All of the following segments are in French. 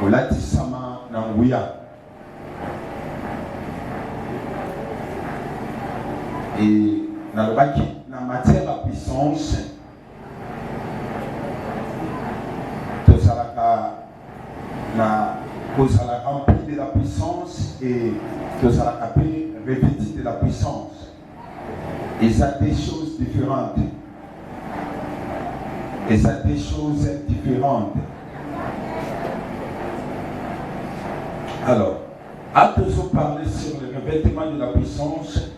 olatisama na nguya et dans le baki na matière à puissance tout ça na cause à la remplie de la puissance et tout ça la revêti de la puissance. Et ça des choses différentes. Et ça des choses différentes. Alors, à tous vous parler sur le revêtement de la puissance,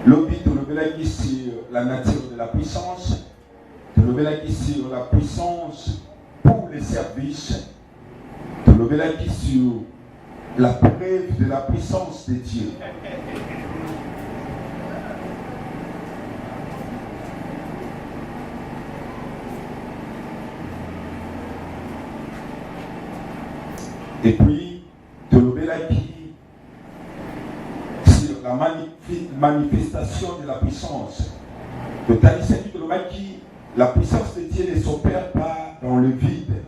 l'objet de le sur la nature de la puissance, de le sur la puissance pour les services, de le sur la preuve de la puissance de Dieu. Et puis, de l'obélaki sur la manifestation de la puissance. De l'obélaki, la puissance de Dieu ne s'opère pas dans le vide.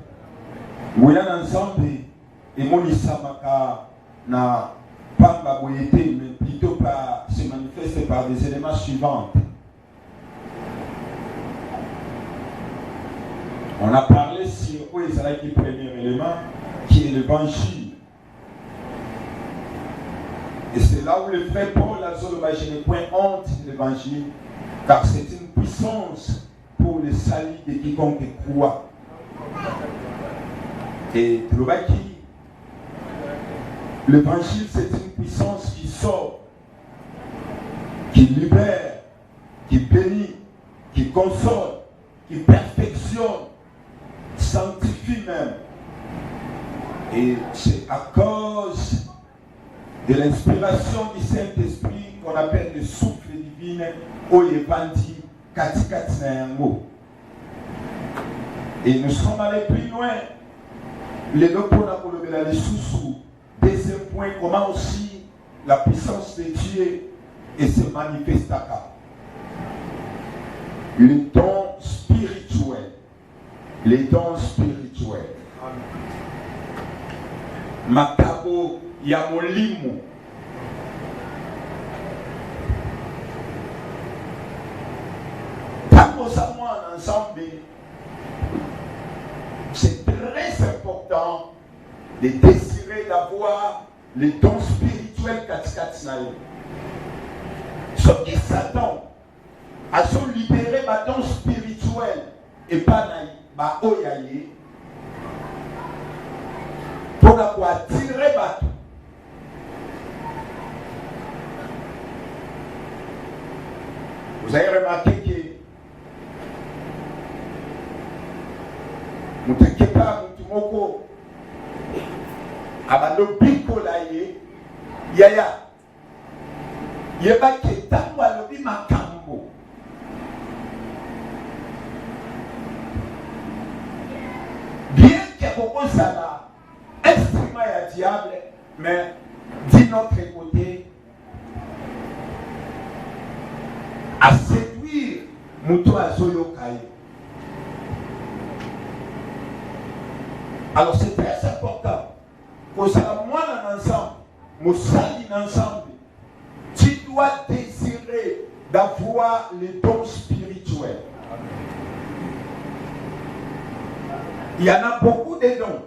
Où il y a ensemble et Monisamaka n'a pas la boyauté, mais plutôt se manifeste par des éléments suivants. On a parlé sur le premier élément, qui est l'évangile. Et c'est là où le frère Paul a dit, je n'ai point honte de l'évangile, car c'est une puissance pour le salut de quiconque croit. Et l'évangile, c'est une puissance qui sort, qui libère, qui bénit, qui console, qui perfectionne, sanctifie même. Et c'est à cause de l'inspiration du Saint-Esprit qu'on appelle le souffle divin au Yevandi Katikatinango. Et nous sommes allés plus loin. Les locaux pour le sous. Deuxième point, comment aussi la puissance de Dieu se manifeste à cas. Les dons spirituels. Les dons spirituels. Makabo ya molimo. Ensemble, c'est très important de désirer d'avoir les dons spirituels Katikatsnaï. Ce qui Satan a son libéré ma don spirituel et pas ma oyaye pour attirer bateau. Vous avez remarqué que Mutekepa Mutumoko Abando Biko Laye Yaya Yeba Ketango Alobi Makambo bien qu'il y a ça extrêmement diable, mais d'un autre côté à séduire Muto Azoyo Kaye. Alors c'est très important que ça moi ensemble, Moussali ensemble, tu dois désirer d'avoir les dons spirituels. Il y en a beaucoup de dons.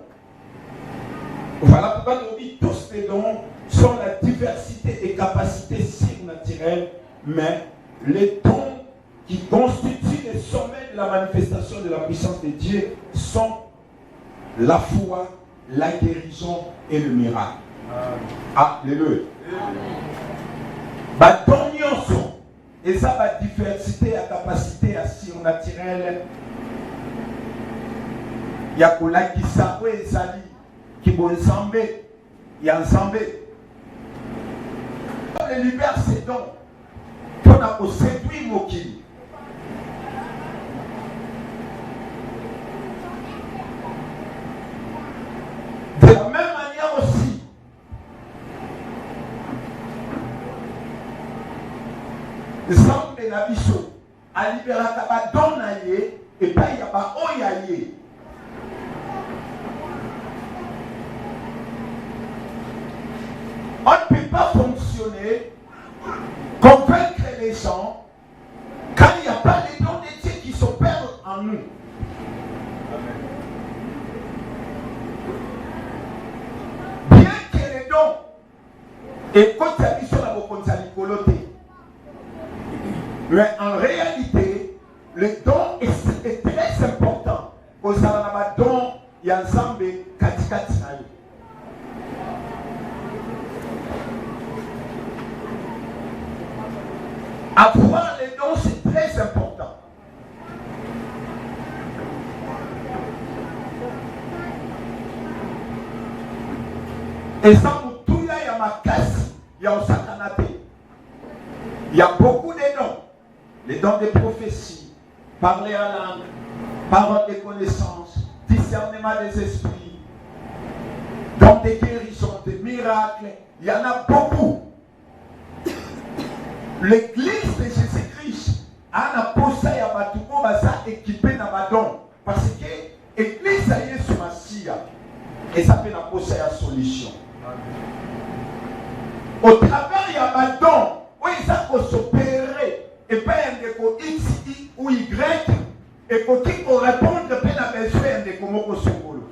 Voilà pourquoi nous dit tous les dons sont la diversité et capacités surnaturelles, mais les dons qui constituent le sommet de la manifestation de la puissance de Dieu sont la foi, la guérison et le miracle. Alléluia. Et ça va diversité à capacité à surnaturelle. Il y a qui s'appelle et sali qui vont ensemble, il y a ensemble. On les libère ces dons qu'on a séduit Moki. De la même manière aussi, le sang de la bicho a libéré la don et pas il y a pas oyaye. On ne peut pas fonctionner, convaincre les gens, quand il n'y a pas les dons de Dieu qui s'opèrent en nous. Bien que les dons, et quand il y a sur la bokonzali, mais en réalité, le don est très important. Au Salanaba don, il y a ensemble katikati na yo. Avoir les dons, c'est très important. Et ça, tout là, il y a ma casse, il y a un sakanate. Il y a beaucoup de dons. Les dons de prophétie, parler en langue, parole de connaissance, discernement des esprits, dons de guérison, des miracles. Il y en a beaucoup. L'église de Jésus-Christ a posé à Batouko Basa équipé dans ma don. Parce que l'église a eu sur ma scie et ça peut la poser à solution. Au travers, il y a ma don où ils ont s'opérer et pas un déco X ou Y et pour qui répondre à la besoin de comment on se roule.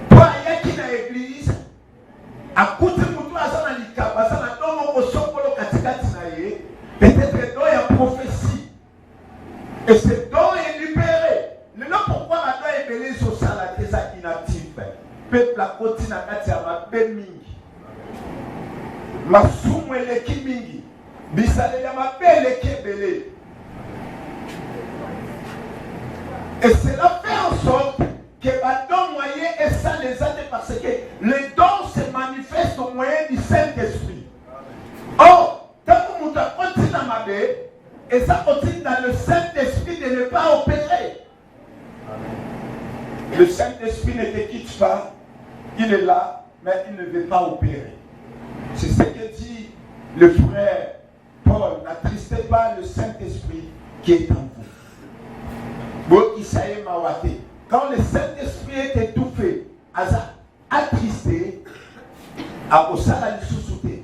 Toi, il y a qui dans l'église à côté de toi, ça n'a pas ça n'a pas au sokolo katikati na ye. Peut-être don est prophétie et ce don est libéré. Le nom pourquoi la don est belé sur ça la thèse inactive. Peuple la côté na kati ya mabe mingi. Masumu eleki mingi. Bisale ya mabe eleki belé. Et cela fait en sorte que le don moyen est ça les années parce que les dons se manifestent au moyen du Saint-Esprit. Or, tant que nous continuons dans ma vie, et ça continue dans le Saint-Esprit de ne pas opérer. Le Saint-Esprit ne te quitte pas, il est là, mais il ne veut pas opérer. C'est ce que dit le frère Paul, n'attristez pas le Saint-Esprit qui est en vous. Quand le Saint-Esprit est étouffé, attristé, à Osala le sous-souté.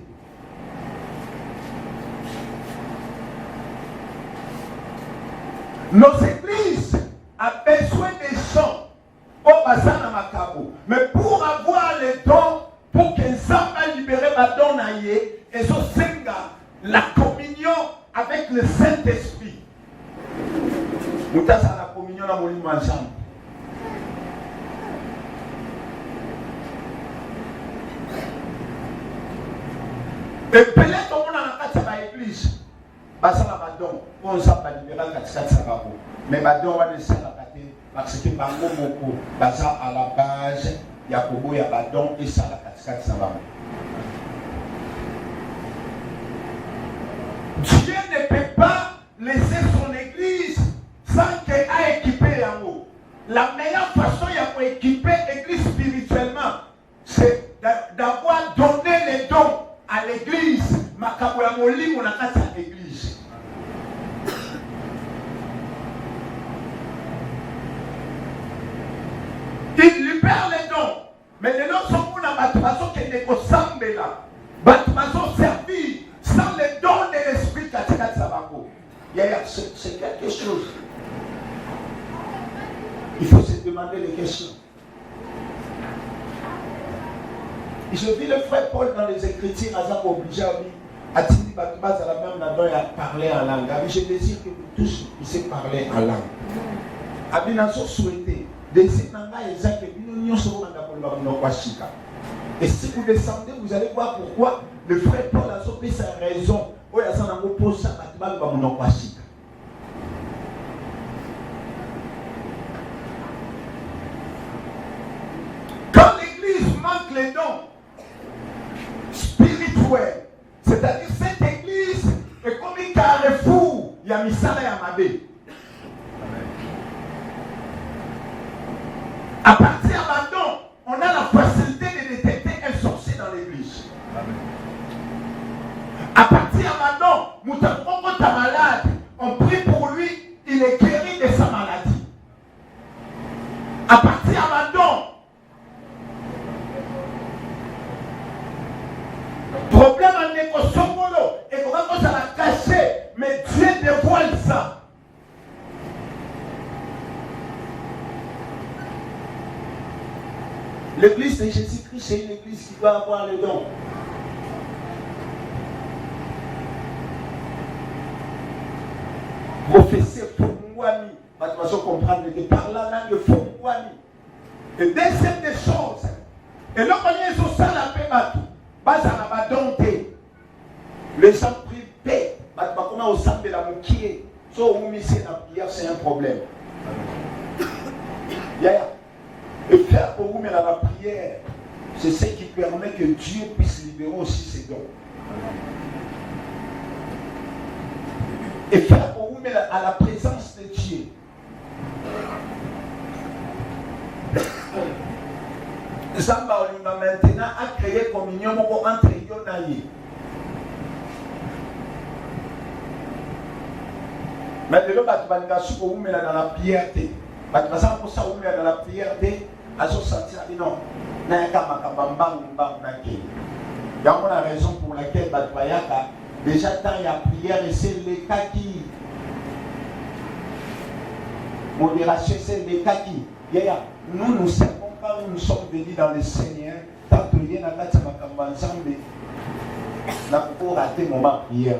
Nos églises ont besoin des gens au Bazana Makabo. Mais pour avoir les dons, pour que Zamba libère ma don et la communion avec le Saint-Esprit. Nous avons la communion dans mon lit ensemble. Et peut-être qu'on a dans l'église, parce que madon, on s'en va libérer mais madon on va laisser la pâté parce que bango moko baza à la base Yakobo ya badon et ça la katikati sava. Dieu ne peut pas laisser son église sans qu'elle ait équipé en haut. La meilleure façon pour équiper l'église spirituellement, c'est d'avoir donné les dons à l'église. Makabo ya molimo na kati ya l'église. Il libère les dons, mais les dons sont pour la façon qui n'est qu'au sambela. Façon servir sans les dons de l'esprit katikati sabako. C'est quelque chose. Il faut se demander des questions. Je vis le frère Paul dans les Écritures, à obligé à dire à la même là-dedans à parler en langue. Je désire que vous tous puissiez parler en langue. Abinaso souhaité, désir nanga exact que nous et si vous descendez, vous allez voir pourquoi le frère Paul a sauvé sa raison. Quand l'église manque les dons spirituels, c'est-à-dire cette église est comme un carrefour, il y a Misala Yamade. À partir de maintenant, on a la facilité de détecter un sorcier dans l'église. À partir de maintenant, Moutakongo ta malade, on prie pour lui, il est guéri de sa maladie. À partir de maintenant, L'église de Jésus-Christ, c'est une église qui doit avoir les dons. Professeur Fongwani, tu vas comprendre que par la langue Fongwani. Et deuxième des choses, et là, quand ils ont ça, la paix, les gens privés, comment au sein de la moukier, soit où misser la prière, c'est un problème. Et faire pour vous, mais dans la prière, c'est ce qui permet que Dieu puisse libérer aussi ses dons. Et faire pour vous, mais à la présence de Dieu. Zamba Olinga maintenant a créé communion entre Yonaï. Mais de l'autre, tu vas nous dans la prière. Tu vas pour ça dans la prière. À ce sentir, non. Il y a une raison pour laquelle déjà quand il y a prière, et c'est les cas qui. Modération, c'est les cas qui. Nous savons quand nous sommes venus dans le Seigneur, tant que rien n'a pas ensemble, nous avons raté le moment de prière.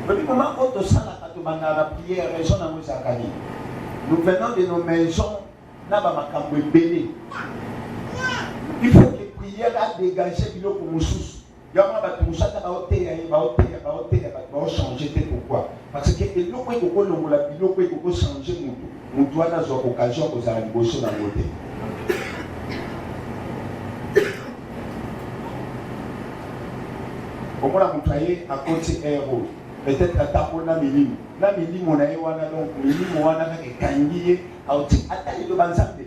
Le moment où nous sommes dans la prière, nous venons de nos maisons, il faut que la prière a dégagé pour nous. Il y a changer pourquoi? Parce que le point que changer, nous doit avoir l'occasion de faire une dans le côté. Comment la montagne à côté héros? Peut-être à Tapona Milim. La Milim, on a eu un donc Milim, on a un kangier, à taille de Banzambe.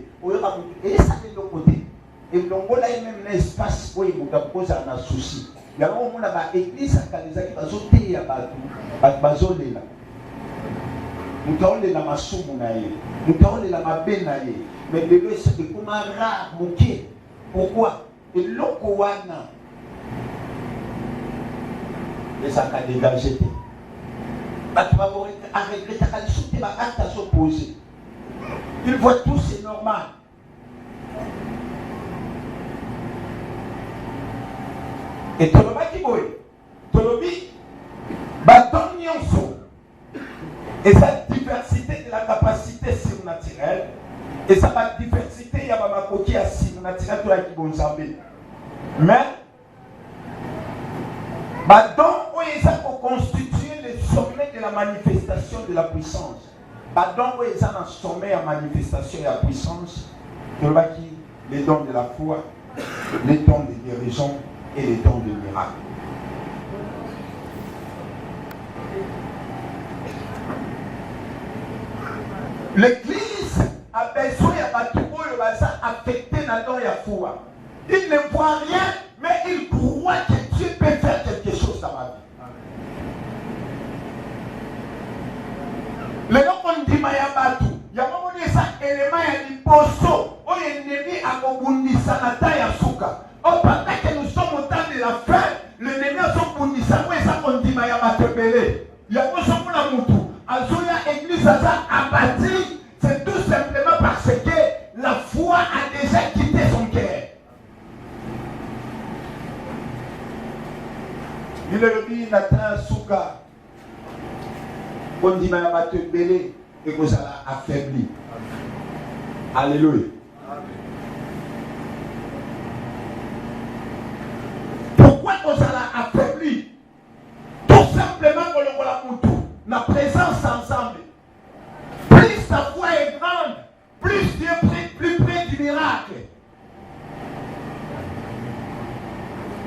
Et ça de l'autre côté. Et l'Ongola est même un espace où il pose un souci. Il y a un moment où l'église a calé qui va sauter à Bazolela. Nous avons les lamasous mounaïe. Nous avons les lamabenaïe. Mais le lieu c'est que comme un rat mouké. Pourquoi? Et l'Okowana. Et ça a dégagé. Tu vas arrêter ta qualité, tu vas à s'opposer. Ils voient tout, c'est normal. Et Toloba qui boit, Tolobi, bâton nyonso. Et cette diversité de la capacité surnaturelle, et ça va diversité, il y a ma coquille à surnaturelle, tout la qui bon jamais. Mais, bâton, où ils ont pour constituer le sommet de la manifestation de la puissance. Bâton, où ils ont un sommet à manifestation de la puissance, Toloba qui, les dons de la foi, les dons de guérison, et les dons de miracle. L'église a besoin de affecter dans don et foi. Il ne voit rien, mais il croit que Dieu peut faire quelque chose dans ma vie. Le nom qu'on dit Mayabatu, il y a un moment où ça élément est l'imposo, où l'ennemi a kobundisa na ta ya suka. Pendant que nous sommes au temps de la fin, l'ennemi a son bundisa, où est-ce qu'on dit Mayabatu? Il y a un moment où la moutou, Azoya église a abattu, c'est tout simplement parce que la foi a déjà quitté son cœur. Il est dit Nathan Souka, on dit Mayabatu Belé, et vous allez affaibli. Alléluia. Pourquoi vous allez affaibli? Tout simplement pour le moutou, la présence ensemble. Plus ta foi est grande, plus Dieu est plus près du miracle.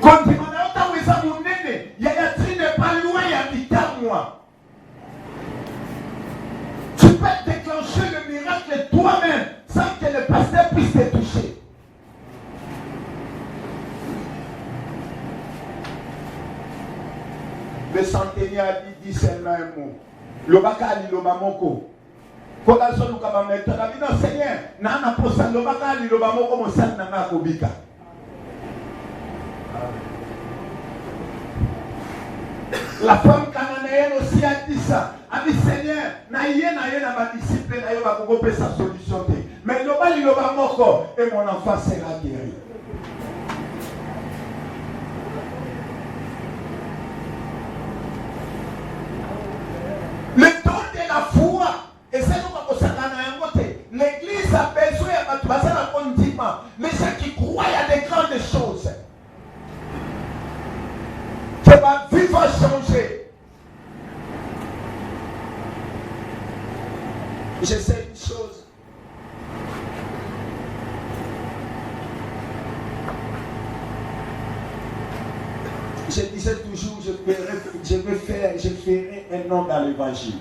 Quand tu m'as dit, il y a tu n'es pas loin, il y a dit à moi. Tu peux déclencher le miracle toi-même sans que le pasteur puisse te toucher. Le centenaire dit seulement un mot. Le bakali le mamoko. Quand la zone où on met la vie non Seigneur, nana posa le bakali le mamoko mon sang nana kobika. La femme cananéenne aussi a dit ça. A dit Seigneur, na ma discipline, na va couper sa solution. Mais le mal il va mort et mon enfant sera guéri. Le don de la foi, et c'est nous qui avons côté. L'église a besoin de passer la condiment. Mais ceux qui croient, il y a des grandes choses. Que ma vie va changer. Je sais une chose. Je disais toujours, je ferai un nom dans l'évangile.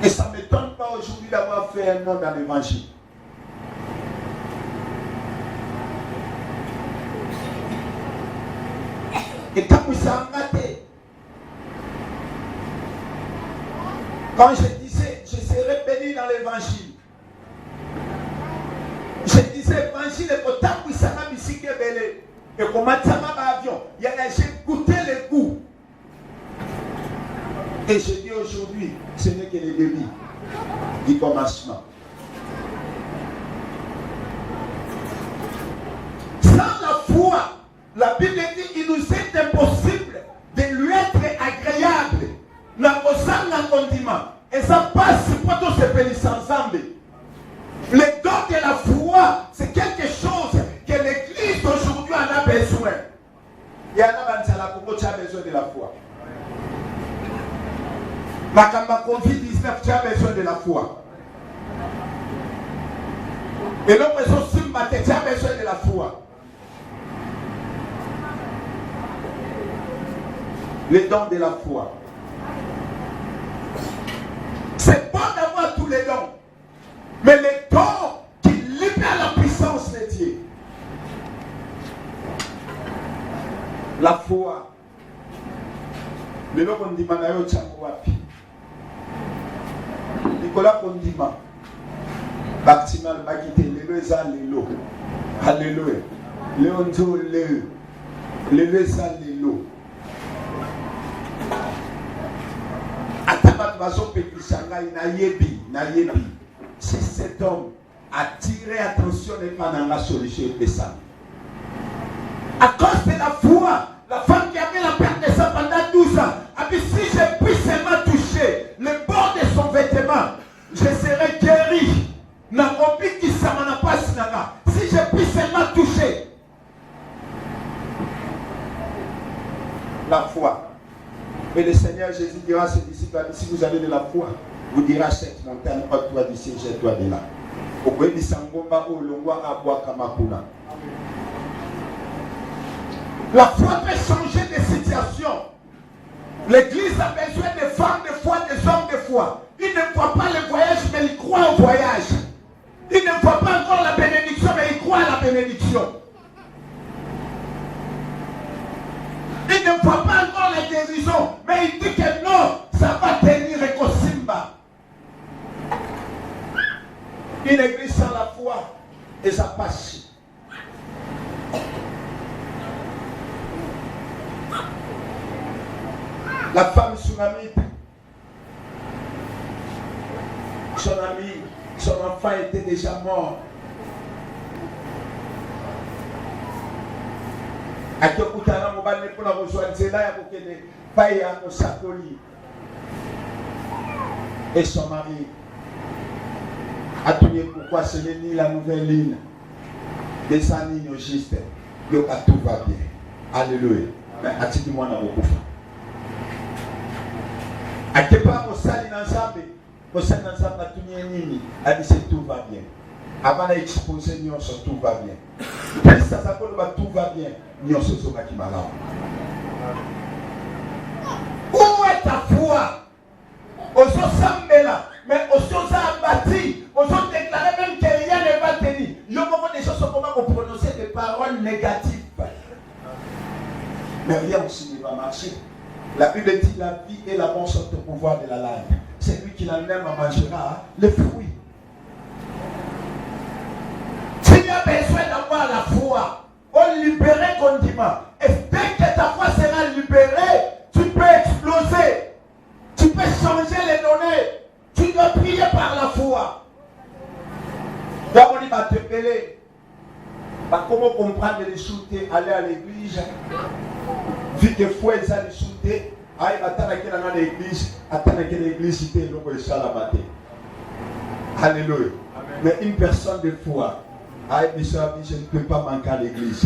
Et ça ne m'étonne pas aujourd'hui d'avoir fait un nom dans l'évangile. Et quand vous quand je disais, je serai béni dans l'évangile. Je disais, l'évangile est pour tant que ça m'a mis si belé. Et comment ça m'a avion, j'ai goûté le goût. Et je dis aujourd'hui, ce n'est que le début du commencement. Sans la foi, la Bible dit qu'il nous est impossible de lui être agréable. N'a pas un condiment. Et ça passe pour tous ces pays ensemble. Le don de la foi, c'est quelque chose que l'église d'aujourd'hui en a besoin. Il y en a qui a besoin de la foi. Makamba Covid-19, tu as besoin de la foi. Et l'autre personne, tu as besoin de la foi. Le don de la foi. C'est bon d'avoir tous les dons. Mais les dons qui libèrent la puissance de Dieu. La foi. Le nom qu'on dit Manayo Tchakowapi. Nicolas Kondima. Bâtiment le Bakité. Le Leza Lelo. Alléluia. Léonzo Leo. Le Leza Lelo. Si cet homme a tiré attention et pas dans la solution de ça. À cause de la foi, la femme qui avait la perte de ça pendant 12 ans a dit si je puis seulement toucher le bord de son vêtement, je serai guéri. Si je puis seulement toucher la foi. Mais le Seigneur Jésus dira à ses disciples, si vous avez de la foi, vous dira cette montagne, toi d'ici, jette-toi de là. La foi peut changer de situation. L'église a besoin de femmes de foi, des hommes de foi. Ils ne voient pas le voyage, mais ils croient au voyage. Ils ne voient pas encore la bénédiction, mais ils croient à la bénédiction. Il ne voit pas encore la guérison, mais il dit que non, ça va tenir et Simba. Une église sans la foi, et ça passe. La femme tsunamite, son enfant était déjà mort. Et son mari a tenu pourquoi ce n'est ni la nouvelle ligne de sa ligne au juste. Donc tout va bien. Alléluia. Mais a-t-il moi dans beaucoup de à quelque part au sali n'ensemble a tenu nini a dit c'est tout va bien. Avant d'exposer nous sur tout va bien. Christ ça s'appelle tout va bien. Nous sommes sur qui malade. Où est ta foi? Aux Sambela, mais aux choses abattues, aux autres déclaré même que rien ne va tenir. Il y a des choses comment on prononcer des paroles négatives. Mais rien aussi ne va marcher. La Bible dit la vie et la bonne sorte de pouvoir de la langue. C'est lui qui la même mangera les fruits. Tu as besoin d'avoir la foi. On libérer condiment. Et dès que ta foi sera libérée, tu va te peler. Comment comprendre les shooter, aller à l'église, vu que foi est à les shooter, aïe, attends à l'église, attends à l'église, c'était le roi Salamate. Alléluia. Mais une personne de foi, aïe, je ne peux pas manquer à l'église.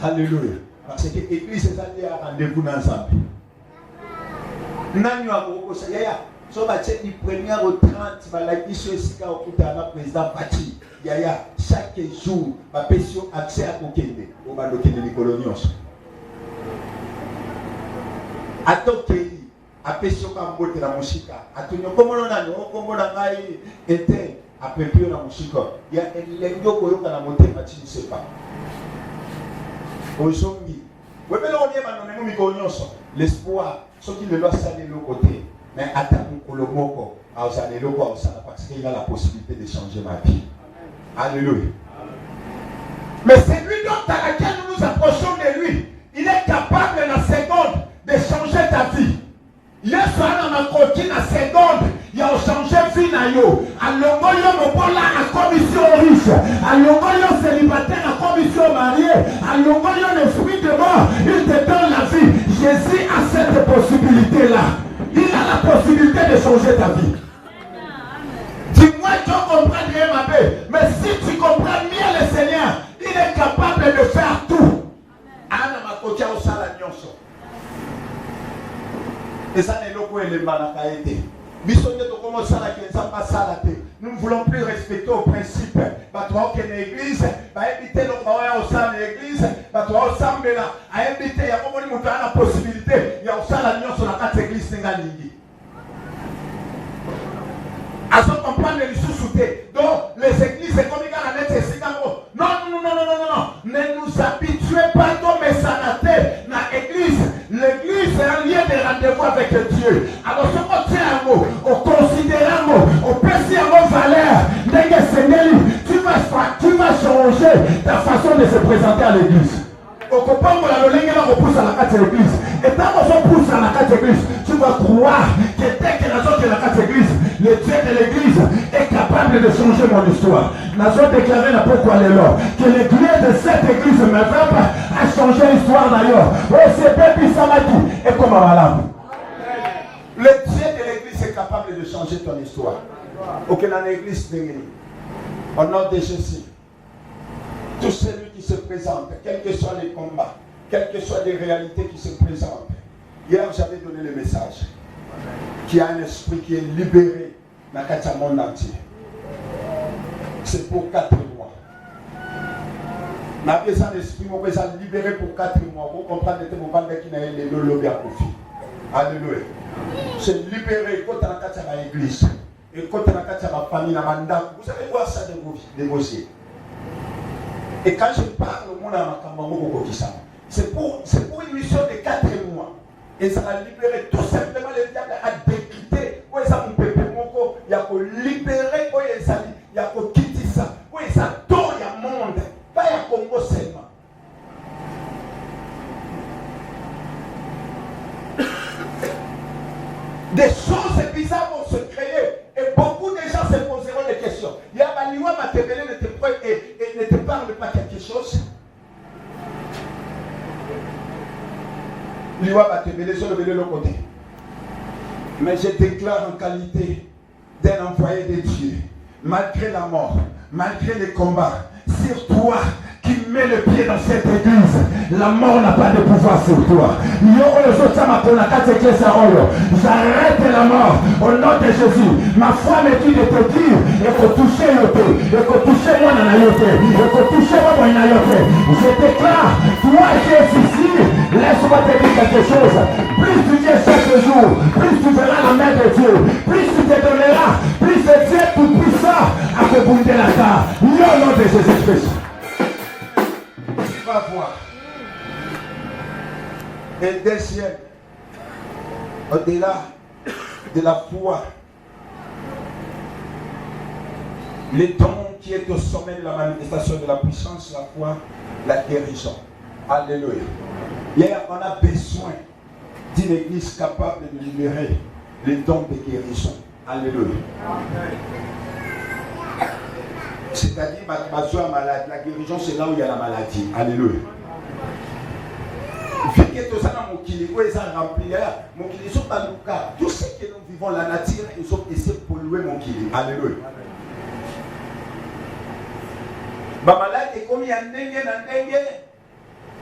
Alléluia. Parce que l'église est allée à rendez-vous dans Zambie. Nanyo agoko yaya so ba tche di première au 30 ba la kiso esika okuta na président Bati yaya chaque jour ba pesio accès à kokende o ba dokende ni colonios atokeli a pesio ka mbote na musika atunyo komono na no komono ngai ete a pepio na musika ya elengo koyoka na motema ti sepa ozongi webelo on yeba no memi kolonioso l'espoir ce qui ne doit s'aller de l'autre côté, mais attends pour le mot, parce qu'il a la possibilité de changer ma vie. Alléluia. Mais c'est lui dont à laquelle nous nous approchons de lui. Il est capable en seconde de changer ta vie. Il est sur un côté en seconde. Il a changé vie na yo. Alongo yo mobola à commission riche. Alongo yo célibataire à commission marié. Alongo yo le fruit de mort. Il te donne la vie. Jésus a cette possibilité-là. Il a la possibilité de changer ta vie. Dis-moi, tu comprends bien ma paix. Mais si tu comprends bien le Seigneur, il est capable de faire tout. Anna ma côté au salagnoso. Et ça n'est pas le malakaïté. Nous ne voulons plus respecter au principe. L'église, éviter le au sein de l'église, au sein de la, à éviter, il y a la possibilité, il y a aussi la nuance sur la carte église. À ce comprendre les sous-soutés. Donc, les églises, c'est comme il y a la lettre, c'est non. Ne nous habituez pas comme sanaté dans l'église. L'église, c'est un lieu de rendez-vous avec Dieu. Alors, ce qu'on tient un mot, on considère un mot, on perçoit un mot valeur. Tu vas changer ta façon de se présenter à l'église. Au copain, on a le lingue, on repousse à la carte de l'église. Et tant qu'on pousse à la carte de l'église, tu vas croire que dès que la zone de la carte de l'église, le Dieu de l'église est capable de changer mon histoire. La zone déclarée n'a pas quoi là. Que le Dieu de cette église me frappe a changé l'histoire d'ailleurs. Oh, c'est Pépi Samaki. Et comme à Malam. Le Dieu de l'église est capable de changer ton histoire. Ok, dans l'église, au nom de Jésus. Tout celui qui se présente, quels que soient les combats, quelles que soient les réalités qui se présentent. Hier, j'avais donné le message qu'il y a un esprit qui est libéré dans le monde entier. C'est pour 4 mois. Ma besoin d'esprit, mon besoin libéré pour 4 mois. Vous comprenez que vous parlez qu'il y a le lobby à profit. Alléluia. C'est libéré quand on a l'église. Et quand on a la famille, vous allez voir ça négocier. Et quand je parle au monde c'est pour une mission de 4 mois. Et ça va libérer tout simplement les diables à décrypter. Où est ça mon peuple? Il y a qu'à libérer, où est ça? Il y a qu'à quitter ça. Où est ça? Tout le monde. Pas à Congo seulement. Des choses bizarres vont se créer. Et beaucoup de gens se poseront des questions. Il y a Baliwa Matebele et ne te parle pas quelque chose. Liwa Matebele sur le côté. Mais je déclare en qualité d'un envoyé de Dieu, malgré la mort, malgré les combats, sur toi qui mets le pied dans cette église, la mort n'a pas de pouvoir sur toi. J'arrête la mort au nom de Jésus. Ma foi me dit de te dire, il faut toucher le pied, il faut toucher moi dans la yoté, il faut toucher moi dans la yoté. Je déclare, toi qui es ici, laisse-moi te dire quelque chose. Plus tu viens chaque jour, plus tu verras la main de Dieu, plus tu te donneras, plus de Dieu tout-puissant à te bouger la terre. Au nom de Jésus-Christ. Va voir. Et deuxième, au-delà de la foi, le don qui est au sommet de la manifestation de la puissance, la foi, la guérison. Alléluia. Hier, on a besoin d'une église capable de libérer les dons de guérison. Alléluia. C'est-à-dire, malade. La guérison, c'est là où il y a la maladie. Alléluia. Tout ce que nous vivons, la nature, ils ont essayé de polluer mon kili. Alléluia. Ma malade est comme il y a un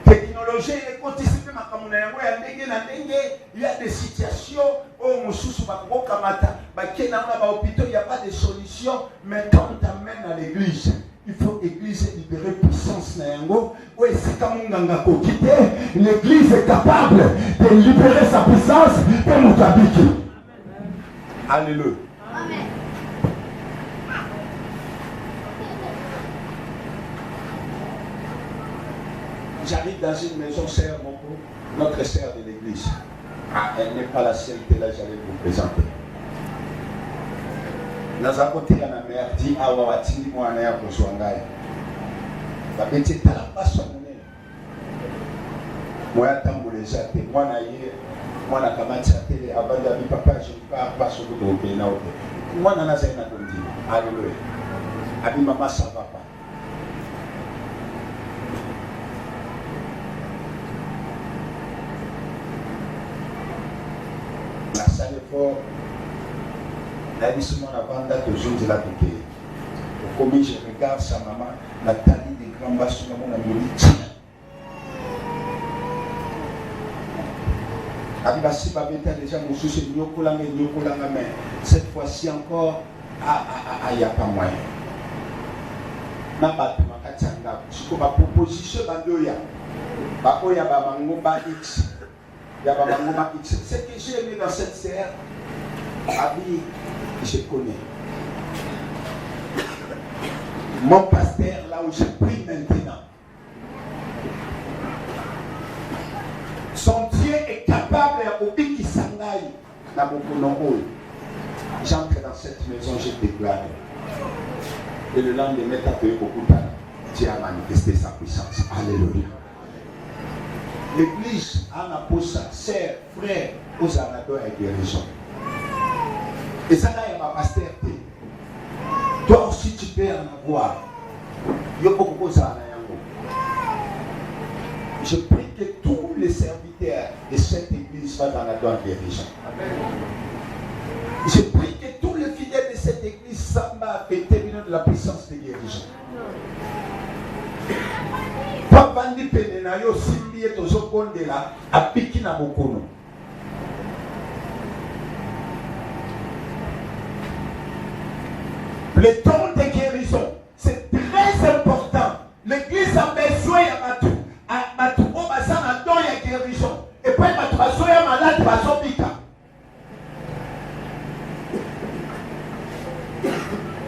technologie est anticipée ma il y a des situations où il n'y a pas de solution, mais quand on t'amène à l'église, il faut l'église libérer puissance. L'église est capable de libérer sa puissance pour nous habiter. Alléluia. Amen. J'arrive dans une maison, sœur, notre sœur de l'église. Ah, elle n'est pas la seule que là, j'allais vous présenter. Dans un côté, il y a ma mère dit, ah, ouais, tu moi, on est à Boswangaï. La petite, t'as la passion. Moi, attends, les jardins. Moi, moi, la camarade, télé, avant de papa, je ne pars pas sur le pays. Moi, on a ça, alléluia. Abi, maman, ça va pas. La salle est forte. La mission avant d'être toujours de la bouquet. Comme je regarde sa maman, la taille des grands basses sur la mobilité. Abibasi Babeta déjà mon souci mais cette fois-ci encore, il n'y a pas moyen. Si ma proposition bandoya, baoya bamango ba X, ya bamango ba X. Ce que j'ai aimé dans cette serre, Abi, je connais. Mon pasteur, là où je prie maintenant, son Dieu est capable de j'entre dans cette maison, je déclare. Et le lendemain, tu as payé beaucoup de temps. Dieu a manifesté sa puissance. Alléluia. L'église a un apôtre, sœur, frère, aux anadons et guérison. Et ça, là, il y a ma pasteur. Toi aussi, tu peux en avoir. Il y a beaucoup de choses. Je prie que tous les serviteurs de cette église soient dans la donne guérison. Je prie que tous les fidèles de cette église s'embarquent et terminent de la puissance de guérison. Papa ndi penenayo simbi eto zokondela apiki na bokono. Le temps de guérison, c'est très important. L'église a besoin de tout. Et puis, ma traçon est malade, ma sopica.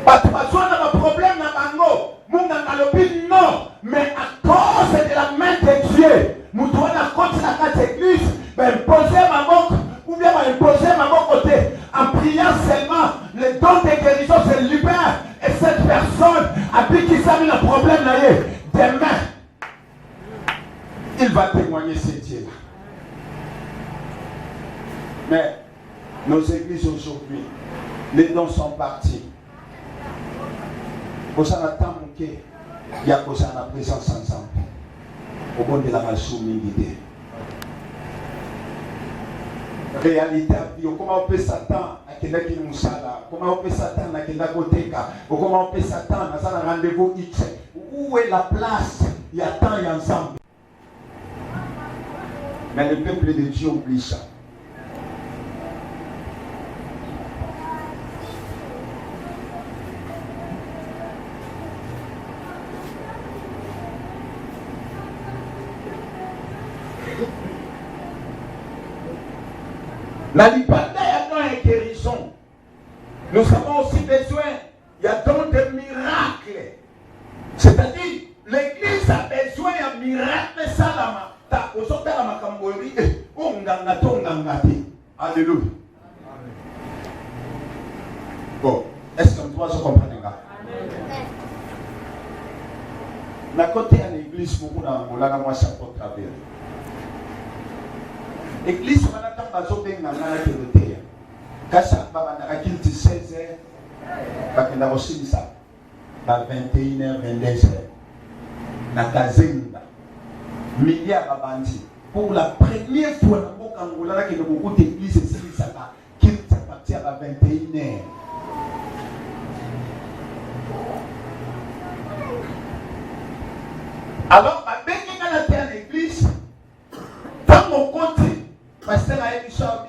Ma traçon a un problème dans mango. Mon galopine, non. Mais à cause de la main de Dieu, nous devons contre la église, imposer ma moque, ou bien imposer ma moque côté. En priant seulement, le don de guérison se libère. Et cette personne, après qu'il s'est mis le problème là, demain, il va témoigner ce Dieu-là. Mais nos églises aujourd'hui, les dons sont partis. Pour ça, il y a la présence ensemble. Au bon de la malsoumité. Réalité, comment on peut s'attendre à quelqu'un qui nous sala? Comment on peut s'attendre à quelqu'un qui nous comment on peut s'attendre à un rendez-vous X? Où est la place? Il y a tant et ensemble. Mais le peuple de Dieu oublie ça. La liberté, il y a dans une guérison. Nous avons aussi besoin, il y a dans des miracles. C'est-à-dire, l'église a besoin d'un miracle salama. Alléluia. Bon, est-ce que toi, je comprends? Na côté à l'église, beaucoup d'angola, moi, ça peut travailler. L'église, on a tant de choses dans la théorie. Quand ça va, on a 16 heures, on a aussi ça. à 21h, 22h. Na Kazenga. Milliards à bandi. Pour la première fois dans le Angola, que nous avons d'église ici, ça va partir à 21h. Alors, ma belle qui est à l'église, dans mon côté, pasteur a dit ça,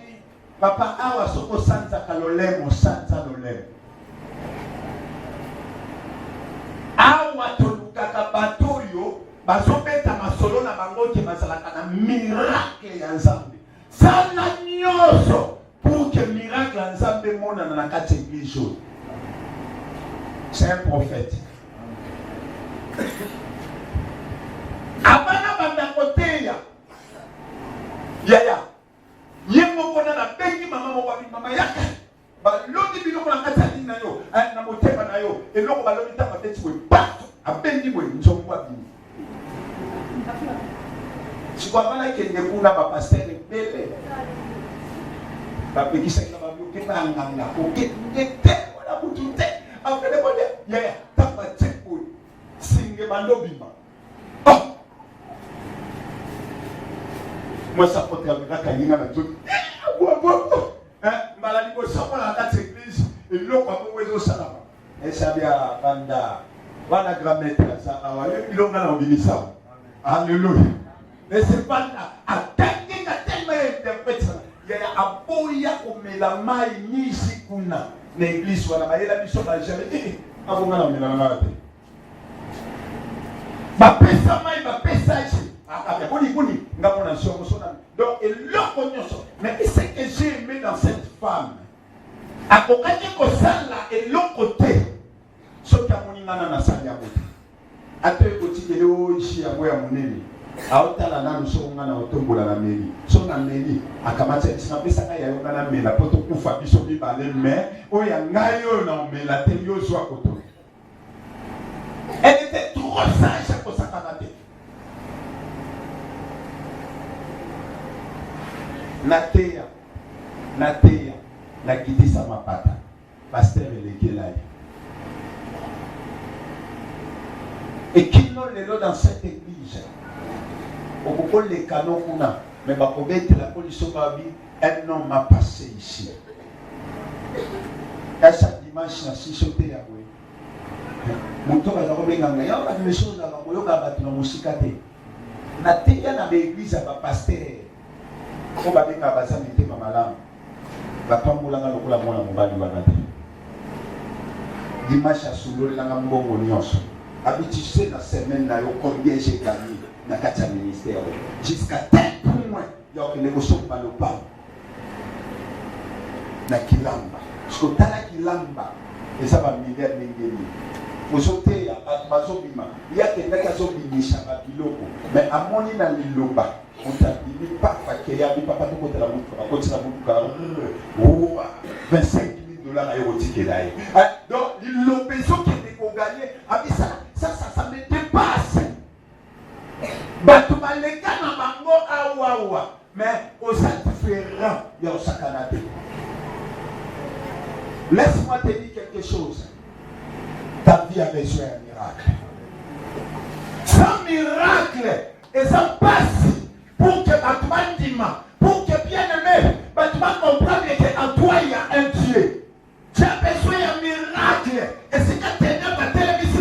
papa, awa soko sanza kalolemo, sanza lolemo. Awa tolukaka batoyo, bazobeta masolo na bango ke bazalaka na miracle ya Nzambe. Sala nyoso pour que miracle ya Nzambe monana na kati ya église. C'est un prophète. Abana banda koteya. Yaya. Yemo kona na bengi mama mama yaka. Ba lodi biloko na kati ya dina yo, na motema na yo. Eloko ba lodi ta pateti we pa. Abengi we nzongwa bini. Siko abana kende kuna ba pasteur bele. Ba pekisa ina ba bloke na nganga. Oke ngete wala butute. Afele bode. Yaya, ta pateti we. Singe bandobima. Moi, ça peut être un peu de tout. Maladi ko sapo na kati église et l'eau kwa mwezo salama. Et ça vient banda wana grammaire ça awale bilonga na obinisa. Alléluia. Mais c'est pas atangi ka tellement interprète ça. Ya aboya komela mai nisi kuna na église wana bayela biso ba jamais avonga na mela na te. Ba pesa mai ba pesa ici. Donc, mais ce que j'ai aimé dans cette femme, à et l'autre côté, ce qui a mon ingana na salia côté. À te côté de l'eau ici à moi à mon ami. À Otala na nous sommes na otombola na mairie. Son na mairie, à Kamate, si on peut ça y a eu na mairie, la poto kufa biso bi balé mais oya ngayo na mais la telio soit koto. Elle était trop sage pour sa canate. Natea, la guidi sa mapata, pasteur Elekelai. Et qui n'ont les lots dans cette église, au bout les canons qu'on a, mais ma probette la police au babi, un homme m'a passé ici. Et chaque dimanche, na si sauté à vous. Mon tour à la robe nganga, il y a des choses à la robe nganga, na musikate. Natea na l'église à ma pasteur. Ko ba benga baza mitema malamu bapambulanga lokola mwana mobali banate dimanche asulolelanga mbongo nyonso habitué na semaine na yo combien j'ai gagné na kati ya ministère jusqu'à tel point yokende kosomba lopango na kilamba sikotala kilamba eza bamiliare ndengeni ozoteya bato bazobima yakendaki azobimisha babiloko mais amoni na liloba on pas fait ya papa to kotela mutu akotela mutu ka oh $25,000 à érotique là. Donc l'opération qui était qu'on gagnait ça me dépasse. Batuma les gars na bango awa mais aux différents il y a au sakanate. Laisse-moi te dire quelque chose. Ta vie a besoin d'un miracle. Sans miracle et sans passe pour que Batman dima, pour que bien-aimé, Batman comprenne qu'en toi il y a un Dieu. Tu as besoin d'un miracle. Et c'est quand tu es ici,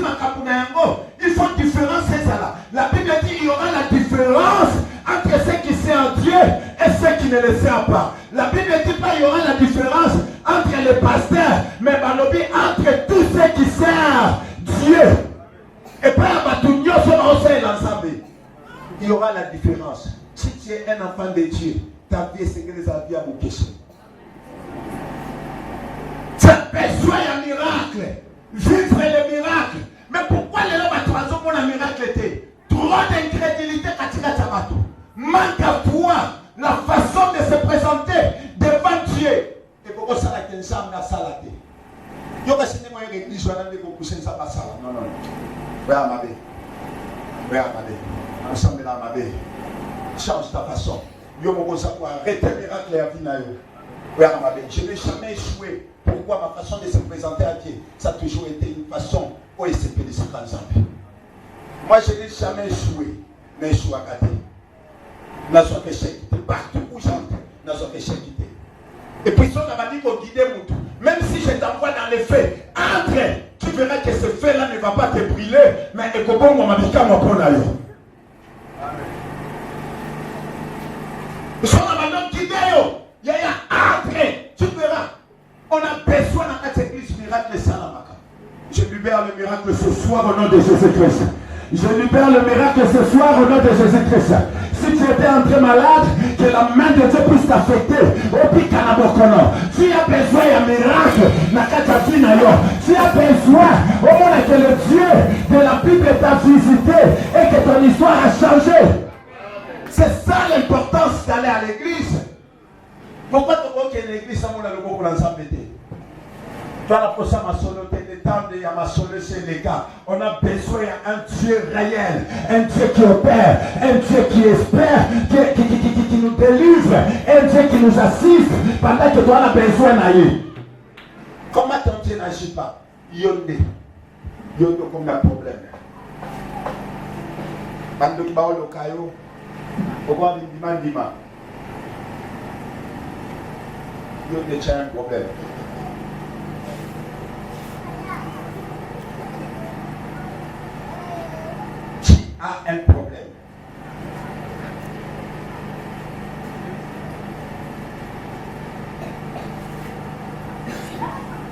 il faut différencier ça là. La Bible dit qu'il y aura la différence entre ceux qui servent Dieu et ceux qui ne le servent pas. La Bible ne dit pas qu'il y aura la différence entre les pasteurs, mais entre tous ceux qui servent Dieu. Et pas l'ensemble. Il y aura la différence. Si tu es un enfant de Dieu, ta vie est ségrégée à vie à mon question. Tu as besoin d'un miracle. Vivre le miracle. Mais pourquoi les gens pour un miracle était trop d'incrédulité katika tabato. Manque à foi. La façon de se présenter devant Dieu. Et pourquoi ça l'a ensemble à salade. Yo ka sene moyo l'église wana ndeko kusenza basala. Non. Oya mabe. Ensemble là mabe. Change ta façon. Yo moko savoir arrêter miracle à vie na yo. Je n'ai jamais échoué. Pourquoi ma façon de se présenter à Dieu, ça a toujours été une façon Oh, il s'est fait des 50 ans. Moi, je n'ai jamais échoué. Mais échoué à côté. N'a pas échec. Partout où j'entre, n'a pas échec. Et puis, ça m'a dit qu'on guidait mon tout. Même si je t'envoie dans les faits, entre, tu verras que ce fait-là ne va pas te brûler. Mais et comment on m'a dit qu'à mon point d'ailleurs. Ça m'a dit guidé. Il y a entre, tu verras. On a besoin dans cette église miracle Salamaka. Je libère le miracle ce soir au nom de Jésus-Christ. Je libère le miracle ce soir au nom de Jésus-Christ. Si tu étais entré malade, que la main de Dieu puisse t'affecter. Tu as besoin d'un miracle. Tu as besoin au moins que le Dieu de la Bible t'a visité et que ton histoire a changé. C'est ça l'importance d'aller à l'église. Pourquoi tu vois que l'église a le mot pour l'ensemble? Tu as la prochaine le temps de Yamasole, c'est les gars. On a besoin d'un Dieu réel, un Dieu qui opère, un Dieu qui espère, qui nous délivre, un Dieu qui nous assiste pendant que toi on a besoin d'aller. Comment ton Dieu n'agit pas? Yonde comme un problème. Quand tu vas au Caillou, au roi du Dima, Yonde tient un problème. A un problème.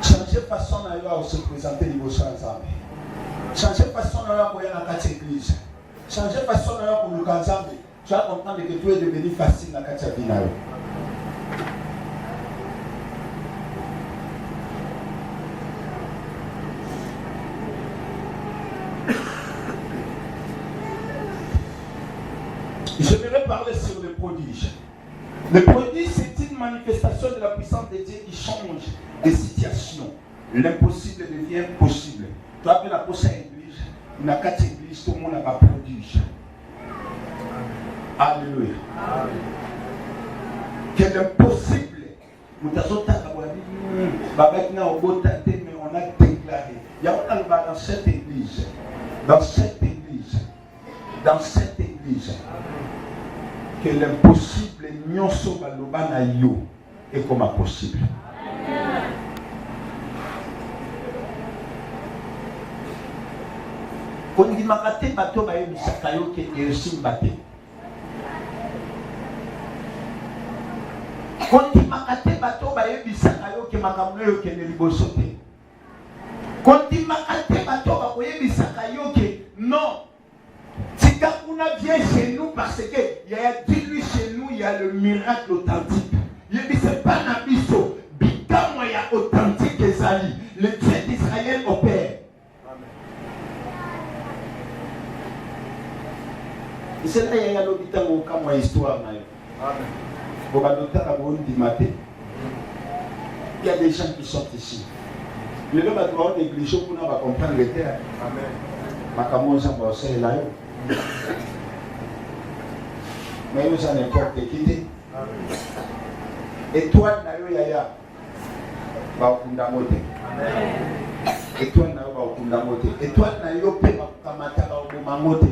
Changer façon à se présenter niveau ensemble. Changer façon à pour la carte église. Changer façon à pour le ensemble. Tu vas comprendre que tout est devenu facile dans la carte finale. Je vais parler sur le prodige. Le prodige, c'est une manifestation de la puissance de Dieu qui change des situations. L'impossible devient possible. Tu as vu la prochaine église, il y a 4 églises, tout le monde a un prodige. Alléluia. Que l'impossible, nous avons mais on a déclaré. Il y a dans cette église, que l'impossible nyonso baloba na yo est comme possible. Quand on dit makate bato ba yebisaka yo ke ersi mbate. Quand on dit makate bato ba yebisaka yo ke makambo yo ke ne liboso te. Quand on dit makate bato ba yebisaka yo ke non. Si Kakuna vient chez nous parce qu'il y a dit chez nous, il y a le miracle authentique. Il dit c'est pas Nabiso, Bikamo y a authentique Ezali. Le Dieu d'Israël opère. Et c'est là qu'il y a l'hôpital où il y a une histoire. Il y a des gens qui sont ici. Le gars va devoir négliger pour nous comprendre le terre. Amen. Makamosa Bossé là. Mais nous en n'importe qui. Étoile na yaya. Ba okunda mote. Étoile na yo ba okunda mote. Étoile na yo pe ba kamata ba oboma mote.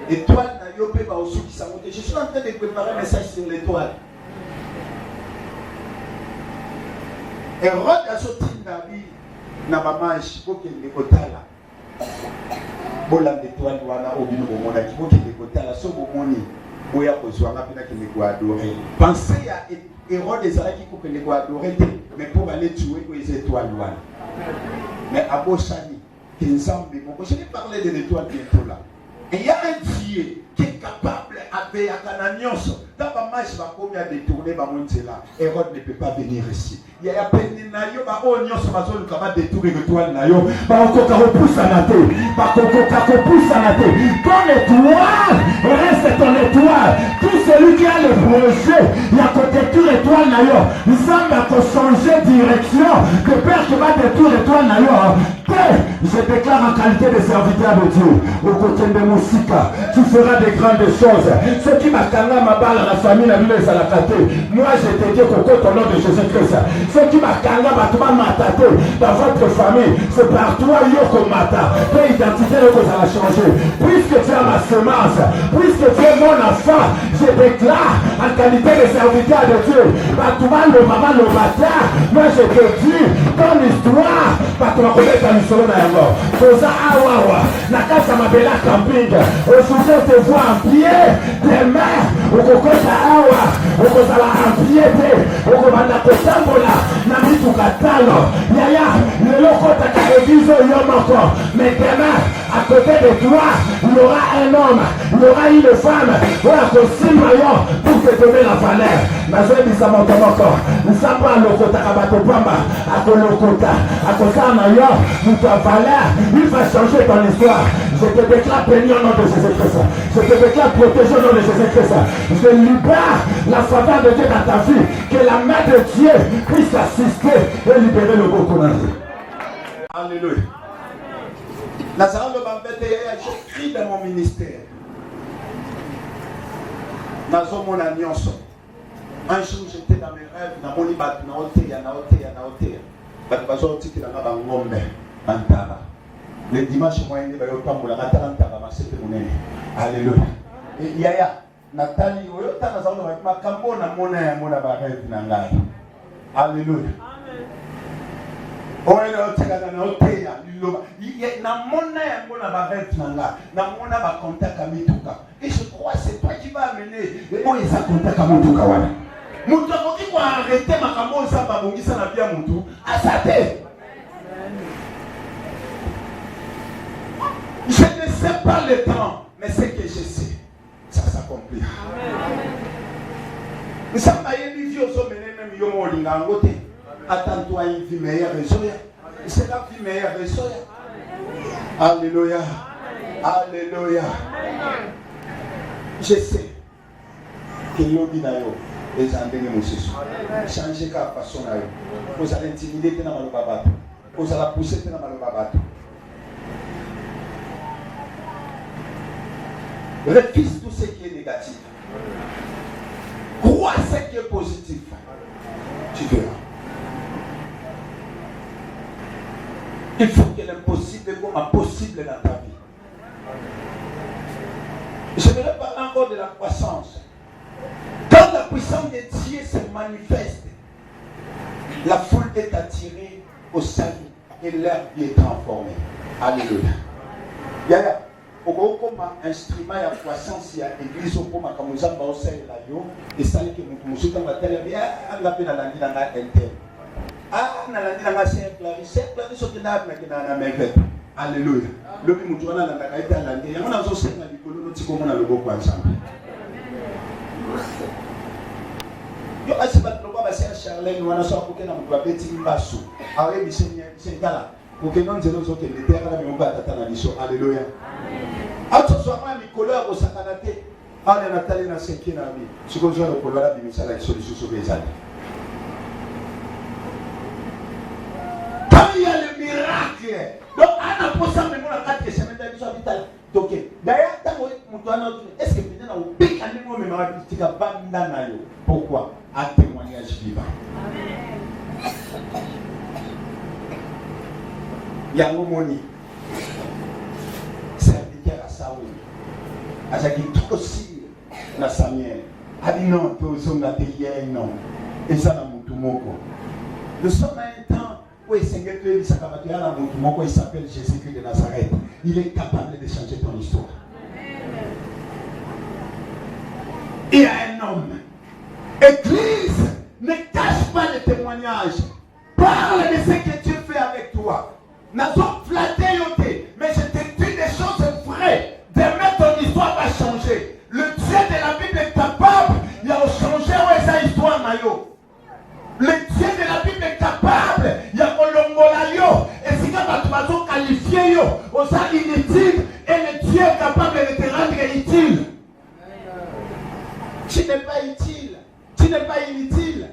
Étoile na yo pe ba osukisa mote. Je suis en train de préparer un message sur l'étoile. Hérode a sorti Nabi na mamange pour qu'il ne kotala. Bola d'étoile wana obino bomona qui pour qu'il ne kotala so bomoni. Pensez à Hérode et Zara qui pour que les adorer, mais pour aller tuer les étoiles. Mais à Bochani, qui nous semble, je vais parler de l'étoile bientôt là. Et il y a un Dieu qui est capable avec Akananios. Dans ma marche, je vais combien détourner ma là. Hérode ne peut pas venir ici. Il y a peine de nayo, bah oh nios ma zone capable détourner l'étoile nayo. Bah on coca repousse à la tête. Bah on coca repousse à la tête. Ton étoile reste ton étoile. Tout celui qui a le projet, il y a qu'on détourne l'étoile nayo. Il semble qu'on changer de direction. Que père qui va détourner l'étoile nayo. Je déclare en qualité de serviteur de Dieu, au côté de Moussika, tu feras des grandes choses. Ce qui m'a calmé ma balle à la famille, la vie de Salakate, moi je te dis qu'au côté au nom de Jésus-Christ, ce qui m'a calmé ma taté dans votre famille, c'est par toi, Yoko Mata, ton identité que ça va changer. Puisque tu as ma semence, puisque tu es mon enfant, je déclare en qualité de serviteur de Dieu, Batouba le maman le matin, moi je te dis, ton histoire, Batouba connaît ta mission dans la mort. Posa awawa, la casa mabela camping, aujourd'hui on te voit en pied, demain, au kokota awa, au kozala en pied, au kobanda kotambola, nami tukatalo, yaya, le lokota karegizo yomoko, mais demain, à côté de toi, il y aura un homme, il y aura une femme, voilà que Simayon pour te donner la valeur. Nazoe bisamoto moko, nsamba lokota kabato pamba, ako lokota, ako sana yo, ta valeur, il va changer ton histoire. Je te déclare béni au nom de Jésus-Christ. Je te déclare protégé au nom de Jésus-Christ. Je libère la faveur de Dieu dans ta vie, que la main de Dieu puisse assister et libérer le beau connaisseur. Alléluia. Nazareth le bambete, j'écris dans mon ministère. Nazo mon alliance. Un jour j'étais dans mes rêves, dans mon libat, naotea. Bazo tiki na ngombe, antaba. Le dimanche moyen de bayotambola natala ma c'était monene. Alléluia. Et yaya, Nathalie, oyota nazo makambo na mona ba rêve na ngai. Alléluia. Oyo teka na oteya liloba. Na mona ya mona ba rêve na nga, na mona ba contact amituka. Et je crois c'est toi qui vas amener. Moi ça contact amituka wana. Mutu akoki ko arrêter makambo samba bongisa na bia mutu asate. Je ne sais pas le temps, mais ce que je sais, ça s'accomplit. Nous sommes une vie au sommet même yomo lingangote. Attends-toi une vie meilleure résoya. C'est la vie meilleure résoya. Alléluia. Alléluia. Je sais que l'obi nayo. Les gens de Moses. Changer la façon. Vous allez intimider dans le babato. Vous allez pousser dans le babato. Refuse tout ce qui est négatif. Crois ce qui est positif. Tu verras. Il faut que l'impossible soit possible dans ta vie. Je ne vais pas encore de la croissance. Quand la puissance de Dieu se manifeste, la foule est attirée au salut et l'air est transformé. Alléluia. Yaya, comme instrument de croissance, il y a l'église au Poma Kamuzamba au sein de la Yo, et ça que nous sommes à telle bien, on l'appelle à la vie dans la interne. Ah, on a la vie dans la cercle, sur la maigre. Alléluia. Le plus mouton dans la caïta, on a aussi un peu de temps, on a le beau ensemble. Yo asiba tulikuwa basi Charlene wanasoma kukena mtu abeti mbasu awe bisengala kukena nzelo zote letera na miomba tata na biso. Alléluia. Ato soama mikolo ya kosakana te ale Nathalie na senkina bi sikozo lo kolala bi misala solution sur les années. Quand il y a le miracle, donc on a posé même la 4 semaines de biso vital. Donc d'ailleurs est-ce que maintenant on pique à niveau mémoire pourquoi? Un témoignage vivant. Yangomoni, serviteur à Saoul, à Jacques aussi, na Samuel, a dit non, tu es un atelier, non, et ça n'a moutumoko. Nous sommes à un temps où il Seigneur il s'appelle Jésus-Christ de Nazareth. Il est capable de changer ton histoire. Il y a un homme. Église, ne cache pas le témoignage. Parle de ce que Dieu fait avec toi. N'a pas flatté, mais je te dis des choses vraies. Demain, ton histoire va changer. Le Dieu de la Bible est capable. Il a changé sa histoire, Mayo. Le Dieu de la Bible est capable. Il y a Olongola yo. Et si tu vas qualifier yo, on sera inutile. Et le Dieu est capable de te rendre utile. Tu n'es pas utile. Tu n'es pas inutile.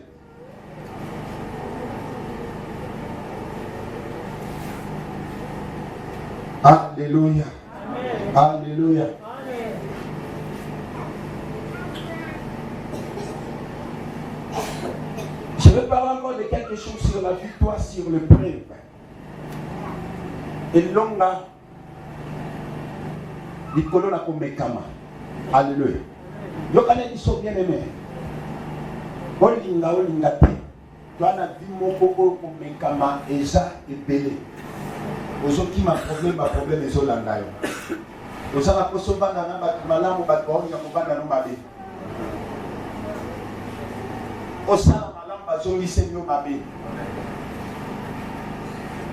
Alléluia. Alléluia. Je vais parler encore de quelque chose sur la victoire, sur le prêve. Et longa, les colonnes à Komekama. Alléluia. Yo kana iso bien aimé. Olinga te. Toi na vie moko Komekama eza ebele. Ozoki ma problème ezolanda yo. Ozala kosovanda na bato malamu bato olinga kovanda no mabe. Osala malamu bazongise yo mabe.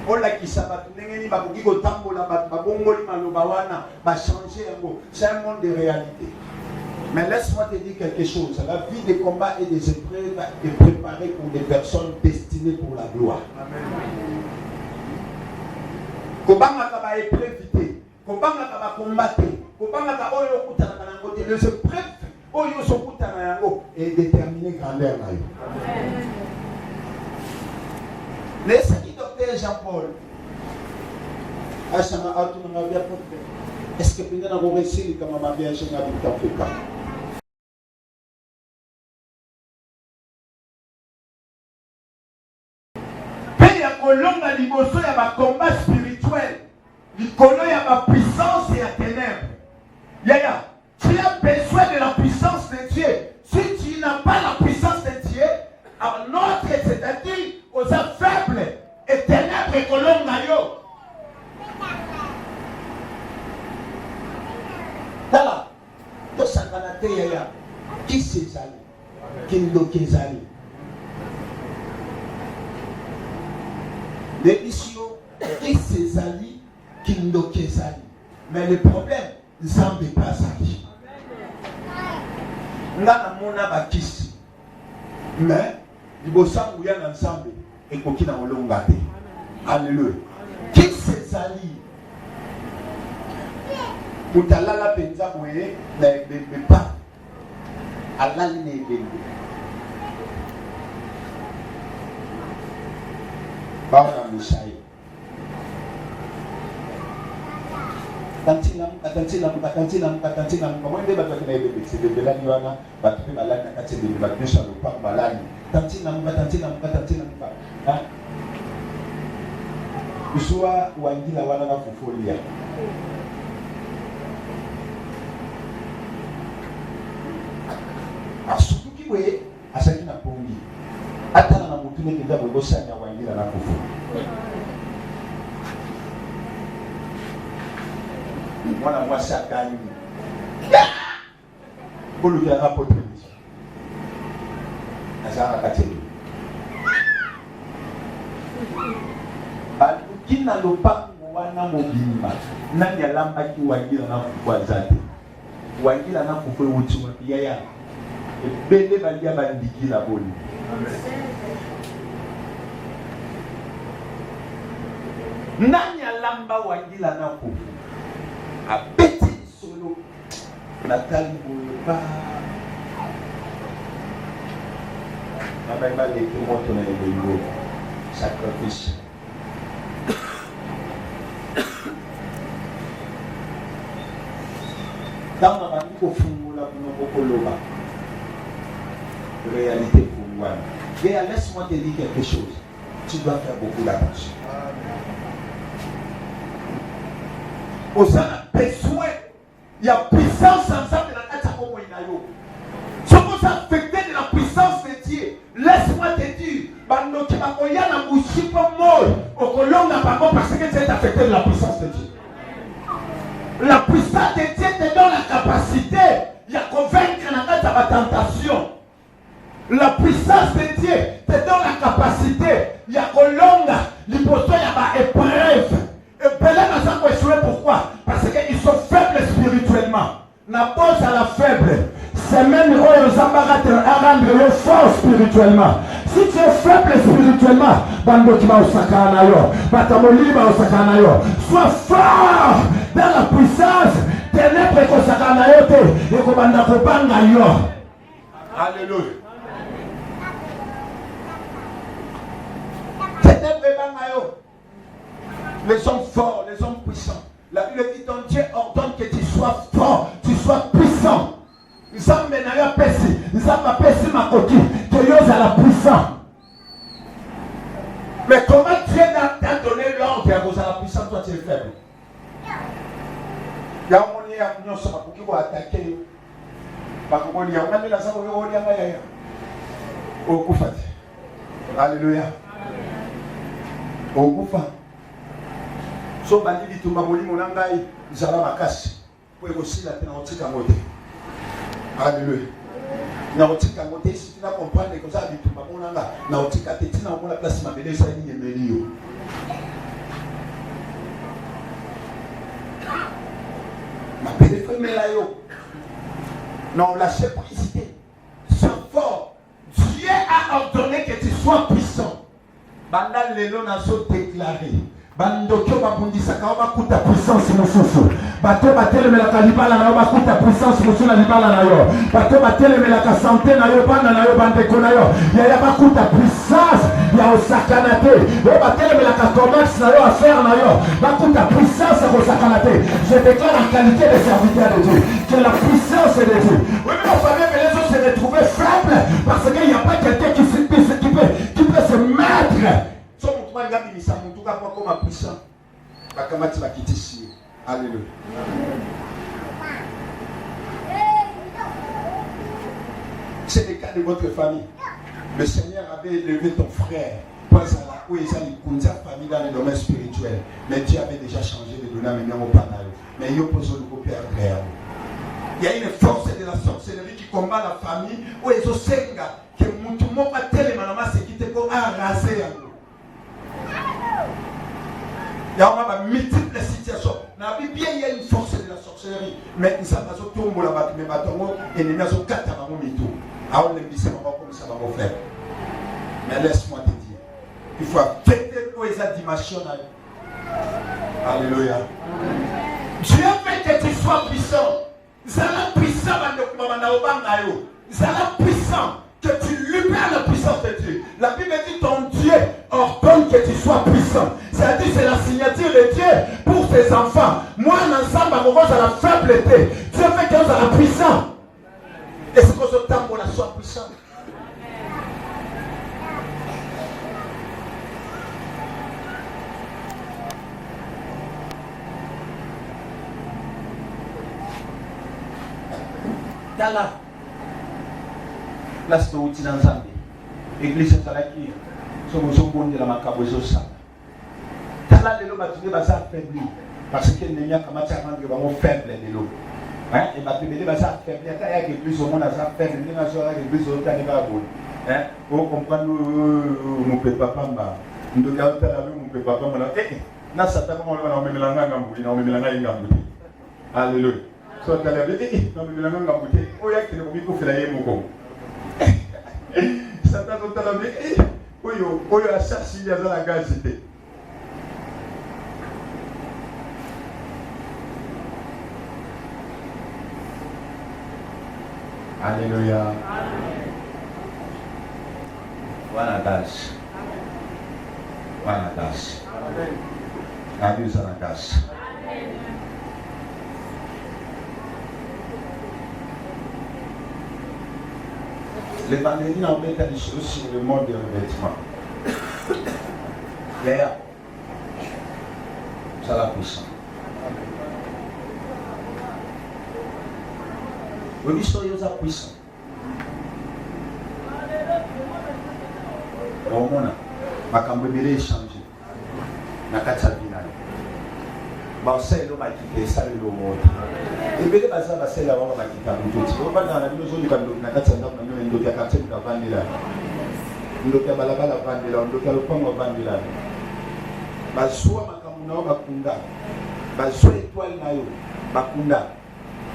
Olakisa bato ndenge nini bakoki kotambola bato babongoli maloba wana bachanger yango. C'est un monde de réalité. Mais laisse-moi te dire quelque chose. La vie des combats et des épreuves est préparée pour des personnes destinées pour la gloire. Kobanga kaba épreuve, kobanga kaba combattre, kobanga kaba oyo kutana na ngote. Les épreuves oyo so kutana yango est déterminé grandeur na yo. Laisse qui docteur Jean-Paul. Asana atu na via porte. Est-ce que pendant na réussir comme ma bien chez na Victor Africa? Kolonga liboso ya ba combat spirituel, likolo ya ba puissance et ya ténèbres. Yaya, tu as besoin de la puissance de Dieu. Si tu n'as pas la puissance de Dieu, alors notre, c'est-à-dire aux faibles et ténèbres et kolonga yo. Tala, to sakanate yaya, qui s'ezali, qui ndokezali. L'émission qui s'ezali, qui ndokezali. Mais le problème, Zambe pasali. Nga mona bakisi. Mais libosa nguya na Zambe ekoki na olonga te. Alléluia. Qui s'ezali. Mutalala penza boye na pas. Alali ne bende. Bana Mishai. Kantina. Mwende batu kina ebe bete belani wana batu pe balani na kati de batu sha lupa balani. Kantina. Ha? Usua wangila wana na fufulia. Asukuki we asaki na pongi. Atana na mutune kenda bogosa nya wangila na fufu. Mwana mwasi akani. Bolu ya rapporter. Azara kateli. Kina lopango wana mobimba. Nani alamba ki wangila na fufu azate. Wangila na fufu wuti wapi yaya. Bende bandia bandikila boni. Nani alamba wangila na fufu. A petit solo Nathalie Bouleva Mama les témoins ton élément sacrifice dans la vie au fond la bonokoloba réalité pour moi. Laisse-moi te dire quelque chose. Tu dois faire beaucoup d'attention. Aux besoin, il y a puissance ensemble dans la tête comme inayo. Si vous affectez de la puissance de Dieu, laisse-moi te dire, bando qui va koya na mushipa mol, okolonga bango parce que tu es affecté de la puissance de Dieu. La puissance de Dieu te donne la capacité, il y a convaincre dans la tentation. La puissance de Dieu te donne la capacité, il y a kolonga, liboso ya ba épreuve. Et Bélène a ça échoué, pourquoi? Parce qu'ils sont faibles spirituellement. La pose à la faible, c'est même eux qui rendre fort spirituellement. Si tu es faible spirituellement, sois fort dans la puissance, ténèbres et alléluia. Ténèbres et les hommes forts, les hommes puissants, na yo pesi, nzamba pesi makoti, que yo la puissant. Mais comment Dieu t'a donné l'ordre à cause de la puissance, toi tu es faible. Il y a un moment où on s'en va attaquer. Alléluia. Okufa. So bandi bitumba molimo na ngai zala makasi. Po ekosila te na otika ngote. Alléluia. Na otika ngote si tu na comprendre que ça bitumba monanga na otika te tina omona place mabele sa ni emelio. Ma pele foi melayo. Non, la simplicité. Sois fort. Dieu a ordonné que tu sois puissant. Banda lelo na so déclaré. Bandokyo babundisaka bakuta puissance mususu. Bato batelemelaka libala na yo bakuta puissance mususu na libala na yo. Bato batelemelaka santé na yo bana na yo bandeko na yo. Ya bakuta puissance ya osakana te. Yo batelemelaka commerce na yo affaire na yo. Bakuta puissance ya osakana te. Je déclare en qualité de serviteur de Dieu que la puissance est de Dieu. Oui, mais on fallait que les autres se retrouvent faibles parce qu'il n'y a pas quelqu'un qui peut se mettre. Alléluia. C'est le cas de votre famille. Le Seigneur avait élevé ton frère pour où il a famille dans le domaine spirituel. Mais Dieu avait déjà changé de donner maintenant au panel. Mais il oppose le père. Il y a une force de la sorcellerie qui combat la famille où ils ont senga que Moutoumou a tellement c'est qui te peut arraser. Il y a multiples situations. Dans la Bible, il y a une force de la sorcellerie. Mais nous avons tout le monde mais maintenant, et nous avons 4 ans de tout. Alors, on dit, c'est comme ça, on va faire. Mais laisse-moi te dire, il faut affecter les dimensions. Alléluia. Dieu veut que tu sois puissant. Zala puissant, Zala puissant, que tu libères la puissance de Dieu. La Bible dit ton Dieu ordonne que tu sois puissant. C'est-à-dire c'est la signature de Dieu pour ses enfants. Moi, ensemble, à la faibleté. Dieu fait que nous sommes puissants. Et c'est pour ce temps qu'on soit puissant. Tala. Place de outil dans Zambie. Église est à la qui sommes bons de la macabre et ça. Tala de l'eau bâtie basa affaibli. Parce qu'il n'y a qu'à matière de vraiment faible de l'eau. Hein? Et bâtie de basa affaibli. Il y a l'église au monde à sa faible. Il y a l'église au temps de la boule. Hein? Vous comprenez, mon papa m'a. Nous devons faire la vie, mon papa m'a. Eh, n'a ça t'a comment on met la langue en bouille, on met la langue en bouille. Alléluia. So tu as dit, non mais la langue en bouille. Oh, il y a qui ne peut pas faire la mon Satan a dit, oh, il a cherché dans la gazette. Alléluia. Voilà das. Voilà das. Abuse la das. L'évangile en met des choses sur le monde des revêtements. L'air, ça la puissance. Oui, soyez puissants. Au monde, ma cambrée est changée. Na kata binani. Ba c'est l'homme qui fait ça le monde. Et bien que ça va c'est la voix qui t'a dit. On va dans la maison du cadeau na kata na ndo ya kata na vandila. Ndo ya balabala vandila, ndo ya lupango vandila. Ba soa makamuna bakunda. Ba soa étoile na yo bakunda.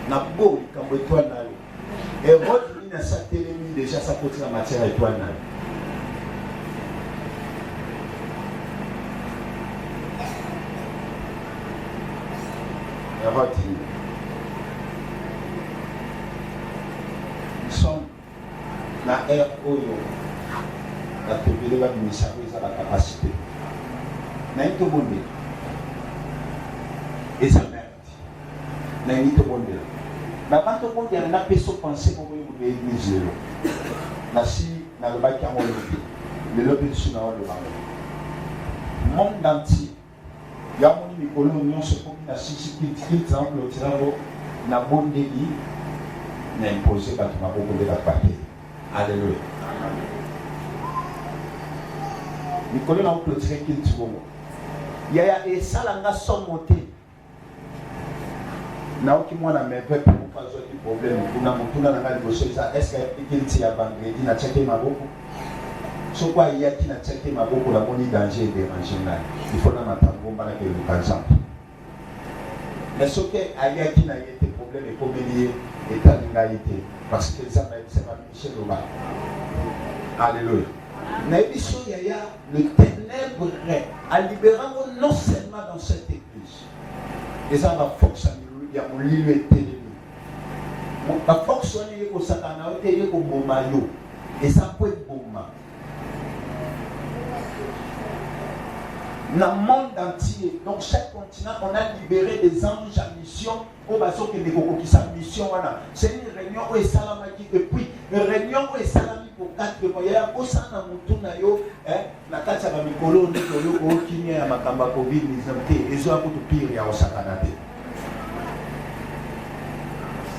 Na bo likambo étoile na yo. Et votre ligne a satelemi déjà sa côté la matière étoile na yo. Nous sommes dans l'ère où la télé va nous servir à la capacité. Nous sommes tous et ça merde. Nous sommes tous Mais quand on dit qu'il y a une personne pensée pour l'église, si dans le bac qui a le lobby sur le monde entier, il y a un monde qui se combine à 6 qui exemple le tirage na bon délit n'a imposé par ma beaucoup de la papier. Alléluia. Nicolas n'a pas tiré qu'il tue. Il y a et ça la somme montée. Na oki mwana meve pour pas du problème kuna mutuna na ngali bosoza est-ce que il tient vendredi na checker maboko so kwa il y a qui na checker maboko la moni danger déranger là il faut na matambo mbana ke lukanza mais ce que il y a qui na été problème et comme lié état d'égalité parce que ça va c'est pas Michel Loma. Alléluia. Na émission il y a le ténèbre à libérer non seulement dans cette église et ça va force il y a mon livre ennemi. La force est que Satana est que Bomayo et ça peut être Boma. Dans le monde entier, donc chaque continent, on a libéré des anges en mission. Au bateau que les cocos qui sont en mission, c'est une réunion où est salamaki et puis une réunion où est salami pour 4 mois. Il y a un sang dans mon tour nayo, la carte à Mikolo, Nikolo, qui est à Makamba Covid, les gens ont tout pire et à Osakana.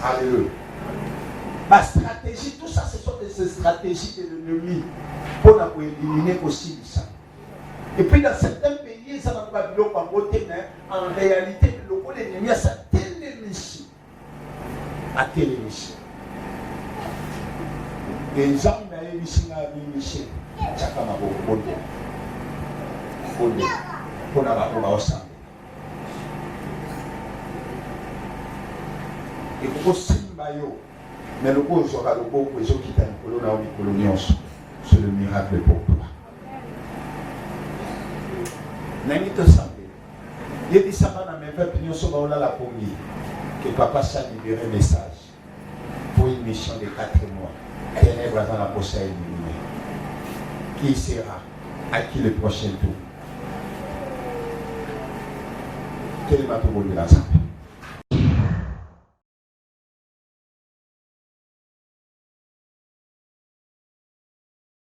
Alléluia. Ma stratégie, tout ça, ce sont des stratégies de l'ennemi pour éliminer possible ça. Et puis dans certains pays, ça va pas bien en côté, mais en réalité, l'ennemi a sa télémission. À télémission. Les gens qui ont émission à l'émission, chacun a beaucoup de temps. Pour avoir ensemble. Et pour Simbayo, mais le coup sera le beau pour les gens qui t'aiment, c'est le miracle pour toi. N'importe ça. Il dit ça dans mes frères, puis nous sommes là la pommier. Que papa s'est libéré message pour une mission de 4 mois. Ténèbres dans la poche à éliminer. Qui sera à qui le prochain tour? Quel est ma tour de la santé?